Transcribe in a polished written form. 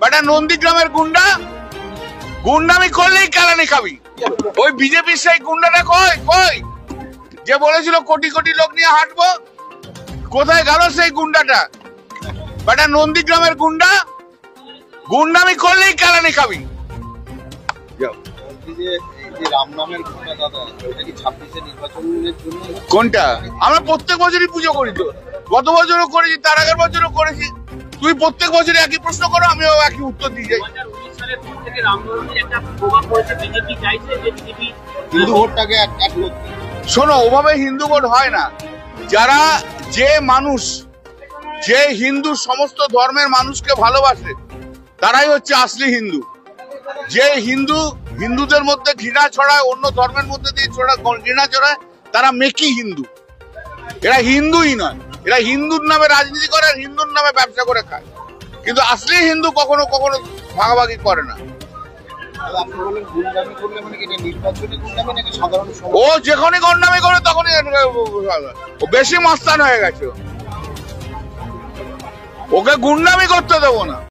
বেটা নন্দীগ্রামের গুন্ডা, গুন্ডামি করলেই কেলানি খাবি। ওই বিজেপির সেই গুন্ডাটা কই কই যে বলেছিল কোটি কোটি লোক নিয়ে হাঁটবো, কোথায় গেল সেই গুন্ডাটা? বেটা নন্দীগ্রামের গুন্ডা, গুন্ডামি করলেই কেলানি খাবি। কোনটা? আমরা প্রত্যেক বছরই পুজো করি, তো গত বছরও করেছি, তার আগের বছরও করেছি। তুই প্রত্যেক বছরই একই প্রশ্ন করো, আমিও একই উত্তর দিয়ে যাই। শোনো, ওভাবে হিন্দু ভোট হয় না। যারা যে মানুষ, যে হিন্দু সমস্ত ধর্মের মানুষকে ভালোবাসে, তারাই হচ্ছে আসলি হিন্দু। যে হিন্দুদের মধ্যে ঘৃণা ছড়ায়, অন্য ধর্মের মধ্যে দিয়ে ঘৃণা ছড়ায়, তারা মেকি হিন্দু। এরা হিন্দুই নয়, এরা হিন্দুর নামে রাজনীতি করে, হিন্দুর নামে ব্যবসা করে খায়। কিন্তু আসলি হিন্দু কখনো কখনো ভাগাভাগি করে না। ও যেখানে গন্ডামি করে তখনই বেশি মাস্তান হয়ে গেছে, ওকে গুন্ডামি করতে দেবো না।